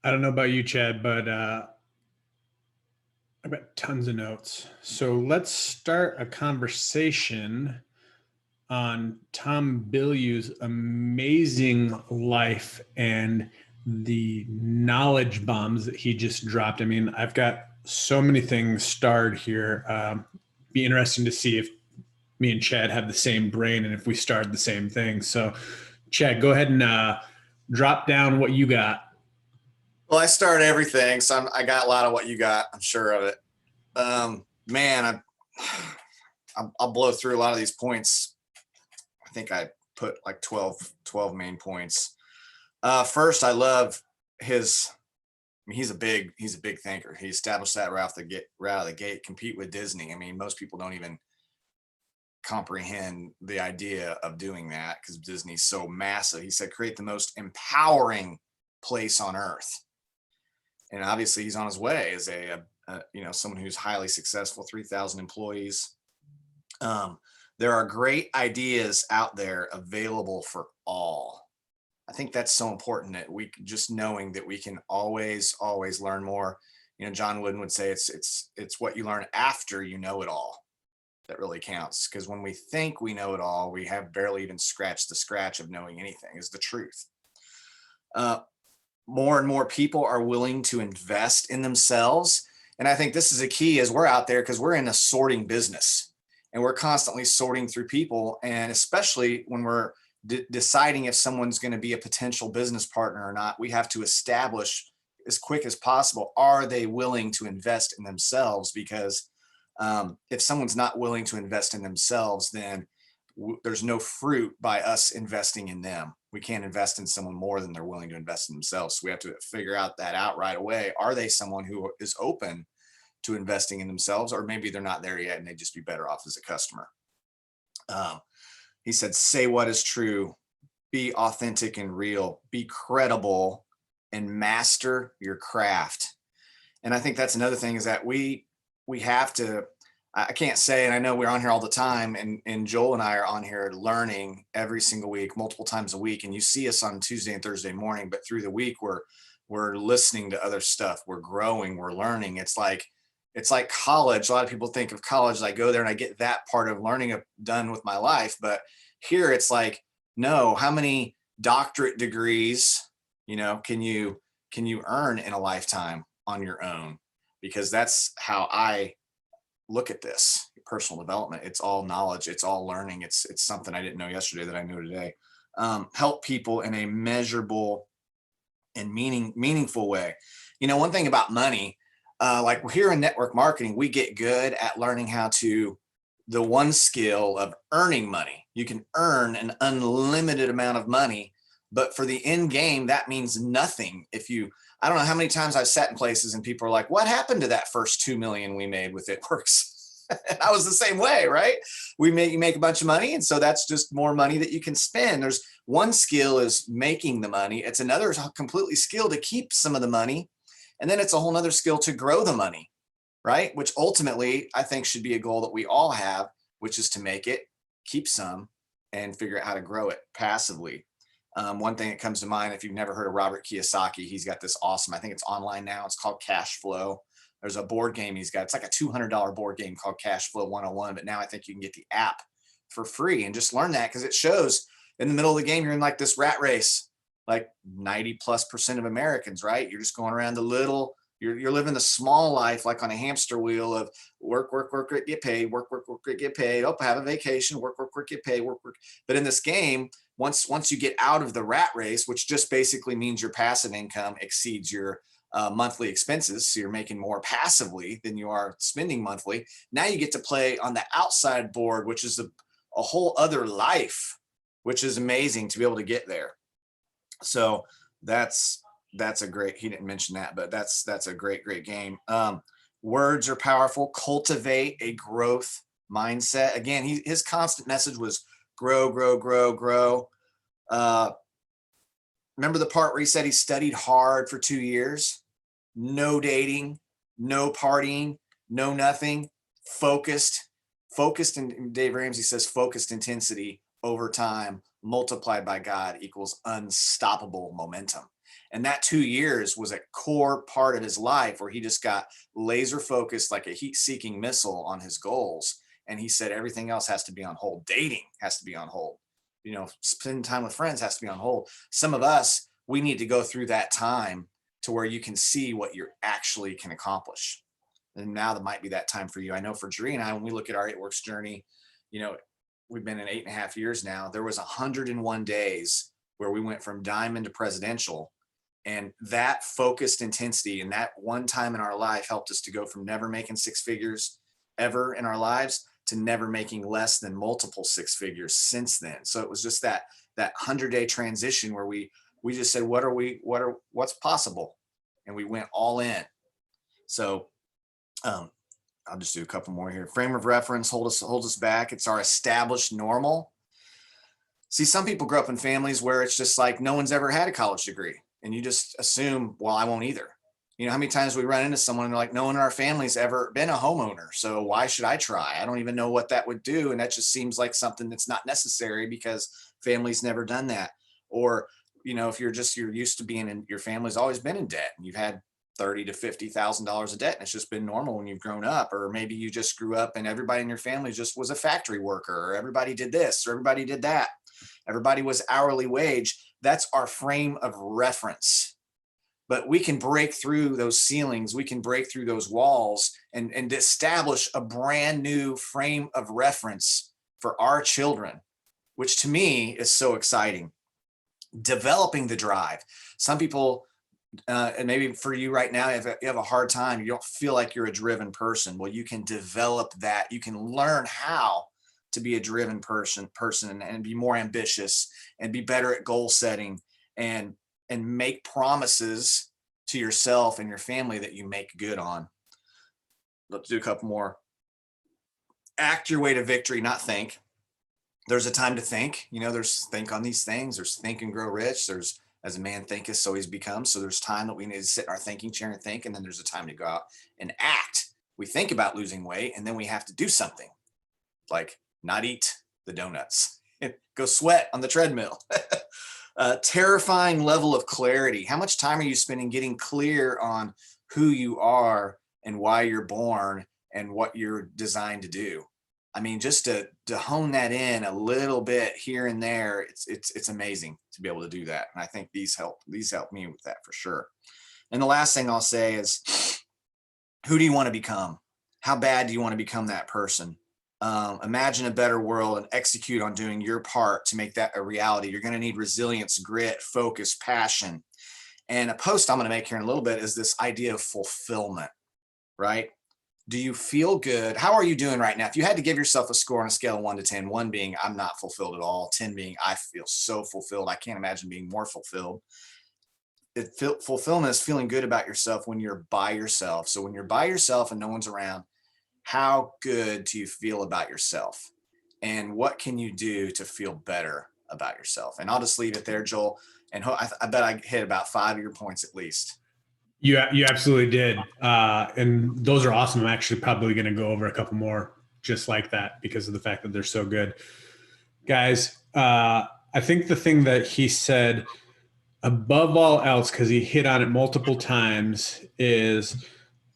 I don't know about you, Chad, but I've got tons of notes. So let's start a conversation on Tom Bilyeu's amazing life and the knowledge bombs that he just dropped. I mean, I've got so many things starred here. Be interesting to see if me and Chad have the same brain and if we starred the same thing. So, Chad, go ahead and drop down what you got. Well, I start everything, so I got a lot of what you got. I'm sure of it. Man, I'll blow through a lot of these points. I think I put like 12 main points. First, I love his. I mean, he's a big thinker. He established that right out of the gate. Compete with Disney. I mean, most people don't even comprehend the idea of doing that because Disney's so massive. He said, create the most empowering place on earth. And obviously he's on his way as someone who's highly successful, 3,000 employees. There are great ideas out there available for all. I think that's so important that we just knowing that we can always learn more. John Wooden would say it's what you learn after you know it all that really counts. Because when we think we know it all, we have barely even scratched the scratch of knowing anything, is the truth. More and more people are willing to invest in themselves. And I think this is a key as we're out there, because we're in a sorting business and we're constantly sorting through people. And especially when we're deciding if someone's going to be a potential business partner or not, we have to establish as quick as possible, are they willing to invest in themselves? Because if someone's not willing to invest in themselves, then there's no fruit by us investing in them. We can't invest in someone more than they're willing to invest in themselves. So we have to figure out right away. Are they someone who is open to investing in themselves, or maybe they're not there yet and they'd just be better off as a customer? He said, say what is true, be authentic and real, be credible, and master your craft. And I think that's another thing, is that we have to, I can't say, and I know we're on here all the time, and Joel and I are on here learning every single week, multiple times a week. And you see us on Tuesday and Thursday morning, but through the week, we're listening to other stuff. We're growing, we're learning. It's like college. A lot of people think of college, I go there and I get that part of learning done with my life. But here it's like, no, how many doctorate degrees, can you earn in a lifetime on your own? Because that's how I look at this personal development. It's all knowledge. It's all learning. It's something I didn't know yesterday that I know today. Help people in a measurable and meaningful way. One thing about money, like here in network marketing, we get good at learning how to, the one skill of earning money. You can earn an unlimited amount of money, but for the end game, that means nothing. I don't know how many times I've sat in places and people are like, what happened to that first 2 million we made with It Works? And I was the same way, right? You make a bunch of money. And so that's just more money that you can spend. There's one skill is making the money. It's another completely skill to keep some of the money. And then it's a whole nother skill to grow the money, right? Which ultimately I think should be a goal that we all have, which is to make it, keep some, and figure out how to grow it passively. One thing that comes to mind, if you've never heard of Robert Kiyosaki, he's got this awesome, I think it's online now, it's called Cash Flow. There's a board game he's got. It's like a $200 board game called Cash Flow 101, but now I think you can get the app for free and just learn that, because it shows in the middle of the game, you're in like this rat race, like 90+% of Americans, right? You're just going around you're living the small life, like on a hamster wheel of work, get paid, work, get paid. Oh, have a vacation, work, get paid, work. But in this game, once you get out of the rat race, which just basically means your passive income exceeds your monthly expenses, so you're making more passively than you are spending monthly. Now you get to play on the outside board, which is a whole other life, which is amazing to be able to get there. So that's a great, he didn't mention that, but that's a great game. Words are powerful. Cultivate a growth mindset. Again, his constant message was grow. Remember the part where he said he studied hard for 2 years? No dating, no partying, no nothing. Focused, and Dave Ramsey says focused intensity over time multiplied by God equals unstoppable momentum. And that 2 years was a core part of his life where he just got laser focused like a heat seeking missile on his goals. And he said, everything else has to be on hold. Dating has to be on hold. Spending time with friends has to be on hold. Some of us, we need to go through that time to where you can see what you actually can accomplish. And now that might be that time for you. I know for Dree and I, when we look at our 8 Works journey, we've been in 8.5 years now. There was 101 days where we went from diamond to presidential. And that focused intensity and that one time in our life helped us to go from never making 6 figures ever in our lives to never making less than multiple 6 figures since then. So it was just that 100-day transition where we just said, what's possible? And we went all in. So I'll just do a couple more here. Frame of reference holds us back. It's our established normal. See, some people grow up in families where it's just like no one's ever had a college degree. And you just assume, well, I won't either. How many times we run into someone and they're like, no one in our family's ever been a homeowner. So why should I try? I don't even know what that would do. And that just seems like something that's not necessary because family's never done that. Or, if you're used to being in, your family's always been in debt and you've had $30,000 to $50,000 of debt and it's just been normal when you've grown up. Or maybe you just grew up and everybody in your family just was a factory worker, or everybody did this or everybody did that. Everybody was hourly wage. That's our frame of reference. But we can break through those ceilings. We can break through those walls and establish a brand new frame of reference for our children, which to me is so exciting. Developing the drive. Some people, and maybe for you right now, if you have a hard time, you don't feel like you're a driven person. Well, you can develop that. You can learn how to be a driven person and be more ambitious and be better at goal setting and make promises to yourself and your family that you make good on. Let's do a couple more. Act your way to victory, not think. There's a time to think. There's think on these things. There's think and grow rich. There's as a man thinketh, so he's become. So there's time that we need to sit in our thinking chair and think, and then there's a time to go out and act. We think about losing weight, and then we have to do something, like not eat the donuts, go sweat on the treadmill. Terrifying level of clarity. How much time are you spending getting clear on who you are and why you're born and what you're designed to do? I mean, just to hone that in a little bit here and there, it's amazing to be able to do that. And I think these help me with that for sure. And the last thing I'll say is, who do you want to become? How bad do you want to become that person? Imagine a better world and execute on doing your part to make that a reality. You're going to need resilience, grit, focus, passion. And a post I'm going to make here in a little bit is this idea of fulfillment, right? Do you feel good? How are you doing right now? If you had to give yourself a score on a scale of 1 to 10, 1 being I'm not fulfilled at all, 10 being I feel so fulfilled, I can't imagine being more fulfilled. Fulfillment is feeling good about yourself when you're by yourself. So when you're by yourself and no one's around, how good do you feel about yourself? And what can you do to feel better about yourself? And I'll just leave it there, Joel. And I bet I hit about 5 of your points at least. You absolutely did. And those are awesome. I'm actually probably going to go over a couple more just like that because of the fact that they're so good. Guys, I think the thing that he said above all else, because he hit on it multiple times, is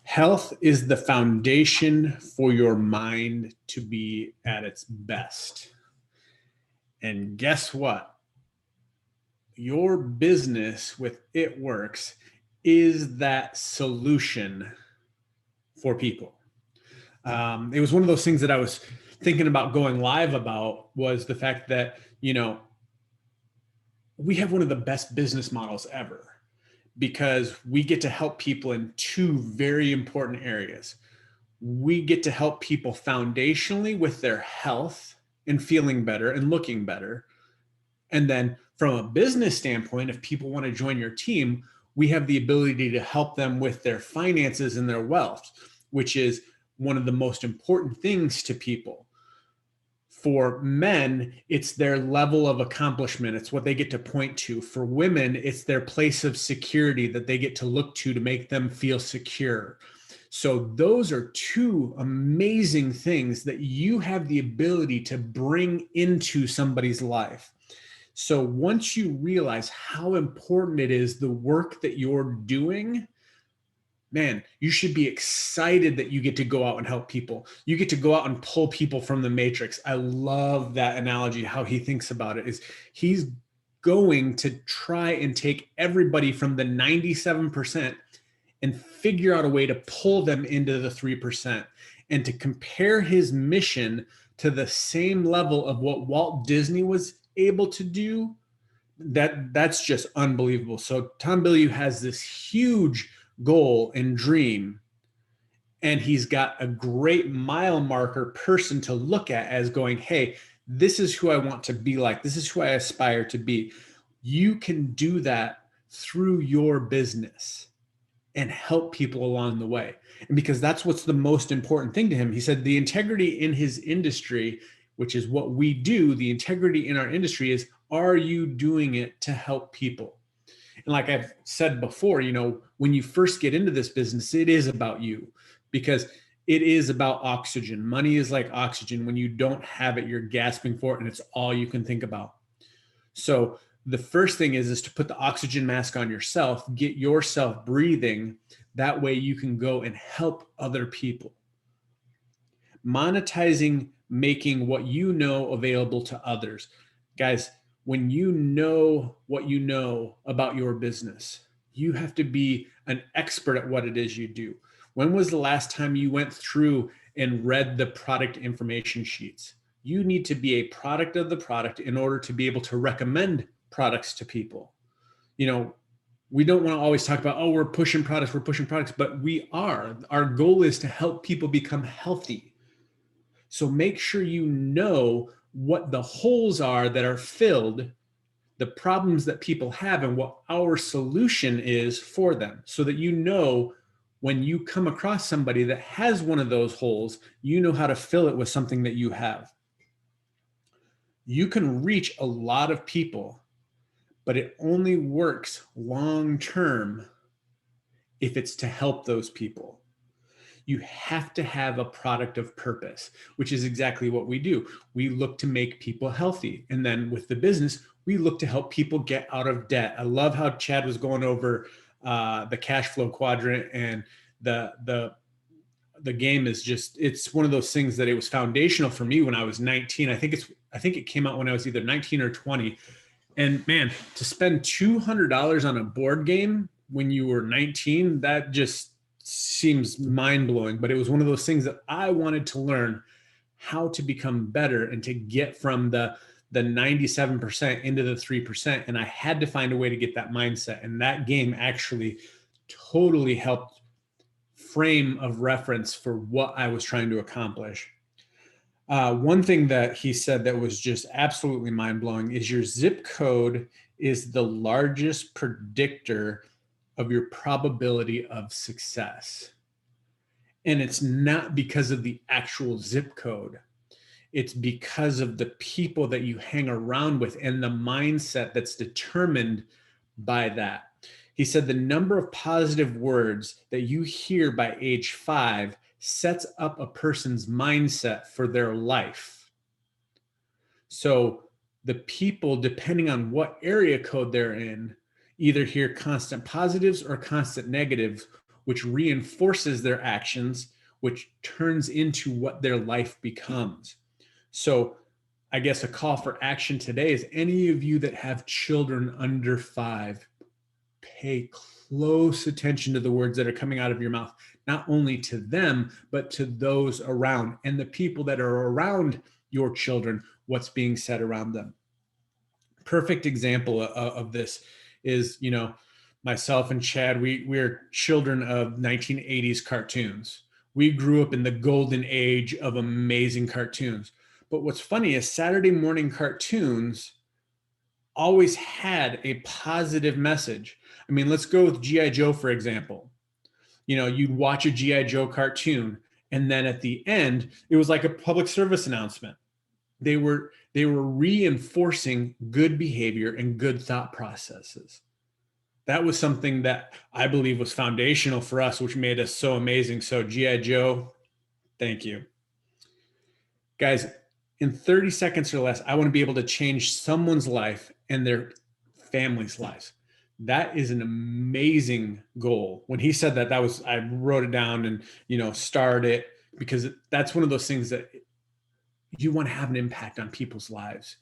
health is the foundation for your mind to be at its best. And guess what? Your business with It Works is that solution for people. It was one of those things that I was thinking about going live about, was the fact that, we have one of the best business models ever, because we get to help people in 2 very important areas. We get to help people foundationally with their health and feeling better and looking better. And then from a business standpoint, if people want to join your team, we have the ability to help them with their finances and their wealth, which is one of the most important things to people. For men, it's their level of accomplishment. It's what they get to point to. For women, it's their place of security that they get to look to make them feel secure. So those are 2 amazing things that you have the ability to bring into somebody's life. So once you realize how important it is, the work that you're doing, man, you should be excited that you get to go out and help people. You get to go out and pull people from the matrix. I love that analogy, how he thinks about it is he's going to try and take everybody from the 97% and figure out a way to pull them into the 3% and to compare his mission to the same level of what Walt Disney was able to do. That's just unbelievable. So Tom Bilyeu has this huge goal and dream, and he's got a great mile marker person to look at as going, hey, this is who I want to be like. This is who I aspire to be. You can do that through your business and help people along the way. And because that's what's the most important thing to him. He said the integrity in his industry, which is what we do, the integrity in our industry is, are you doing it to help people? And like I've said before, when you first get into this business, it is about you, because it is about oxygen. Money is like oxygen. When you don't have it, you're gasping for it, and it's all you can think about. So the first thing is to put the oxygen mask on yourself, get yourself breathing. That way you can go and help other people. Monetizing, making what you know available to others. Guys, when you know what you know about your business, you have to be an expert at what it is you do. When was the last time you went through and read the product information sheets? You need to be a product of the product in order to be able to recommend products to people. We don't want to always talk about, we're pushing products, but we are. Our goal is to help people become healthy. So make sure you know what the holes are that are filled, the problems that people have, and what our solution is for them, so that when you come across somebody that has one of those holes, you know how to fill it with something that you have. You can reach a lot of people, but it only works long term if it's to help those people. You have to have a product of purpose, which is exactly what we do. We look to make people healthy. And then with the business, we look to help people get out of debt. I love how Chad was going over the cash flow quadrant, and the game is just, it's one of those things that it was foundational for me when I was 19. I think it came out when I was either 19 or 20. And man, to spend $200 on a board game when you were 19, that just seems mind-blowing. But it was one of those things that I wanted to learn how to become better and to get from the 97% into the 3%. And I had to find a way to get that mindset. And that game actually totally helped frame of reference for what I was trying to accomplish. One thing that he said that was just absolutely mind-blowing is your zip code is the largest predictor of your probability of success. And it's not because of the actual zip code. It's because of the people that you hang around with and the mindset that's determined by that. He said the number of positive words that you hear by age 5 sets up a person's mindset for their life. So the people, depending on what area code they're in, either hear constant positives or constant negatives, which reinforces their actions, which turns into what their life becomes. So I guess a call for action today is any of you that have children under 5, pay close attention to the words that are coming out of your mouth, not only to them, but to those around and the people that are around your children, what's being said around them. Perfect example of this is, myself and Chad, we're children of 1980s cartoons. We grew up in the golden age of amazing cartoons. But what's funny is Saturday morning cartoons always had a positive message. I mean, let's go with G.I. Joe, for example. You'd watch a G.I. Joe cartoon, and then at the end, it was like a public service announcement. They were reinforcing good behavior and good thought processes. That was something that I believe was foundational for us, which made us so amazing. So G.I. Joe, thank you. Guys, in 30 seconds or less, I want to be able to change someone's life and their families' lives. That is an amazing goal. When he said that, I wrote it down and, starred it, because that's one of those things that you want to have an impact on people's lives.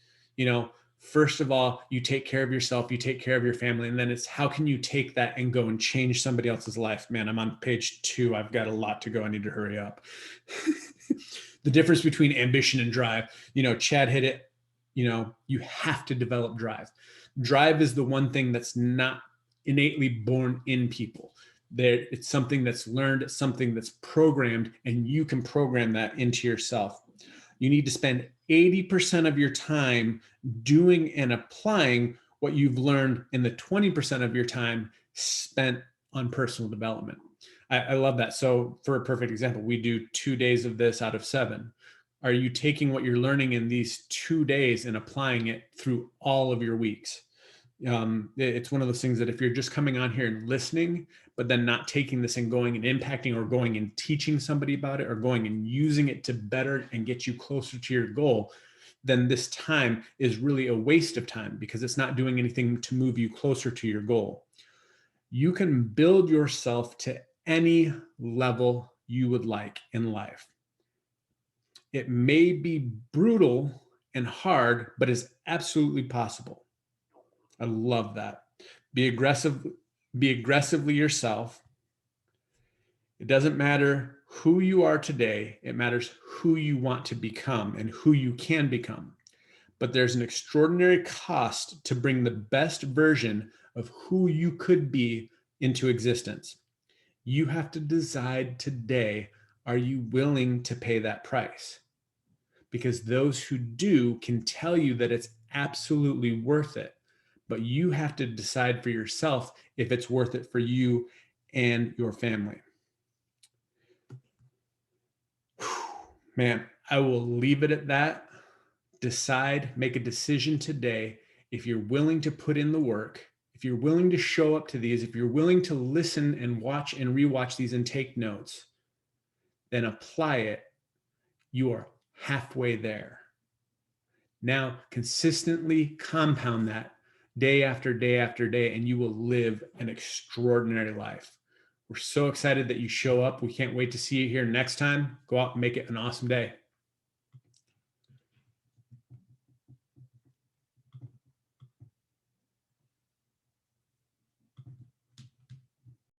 First of all, you take care of yourself, you take care of your family, and then it's how can you take that and go and change somebody else's life? Man, I'm on page 2. I've got a lot to go. I need to hurry up. The difference between ambition and drive, Chad hit it. You have to develop drive. Drive is the one thing that's not innately born in people. It's something that's learned, it's something that's programmed, and you can program that into yourself. You need to spend 80% of your time doing and applying what you've learned, and the 20% of your time spent on personal development. I love that. So for a perfect example, we do 2 days of this out of 7. Are you taking what you're learning in these 2 days and applying it through all of your weeks? It's one of those things that if you're just coming on here and listening, but then not taking this and going and impacting or going and teaching somebody about it or going and using it to better and get you closer to your goal, then this time is really a waste of time, because it's not doing anything to move you closer to your goal. You can build yourself to any level you would like in life. It may be brutal and hard, but is absolutely possible. I love that. Be aggressively yourself. It doesn't matter who you are today. It matters who you want to become and who you can become. But there's an extraordinary cost to bring the best version of who you could be into existence. You have to decide today, are you willing to pay that price? Because those who do can tell you that it's absolutely worth it. But you have to decide for yourself if it's worth it for you and your family. Man, I will leave it at that. Decide, make a decision today. If you're willing to put in the work, if you're willing to show up to these, if you're willing to listen and watch and rewatch these and take notes, then apply it. You are halfway there. Now, consistently compound that day after day after day, and you will live an extraordinary life. We're so excited that you show up. We can't wait to see you here next time. Go out and make it an awesome day.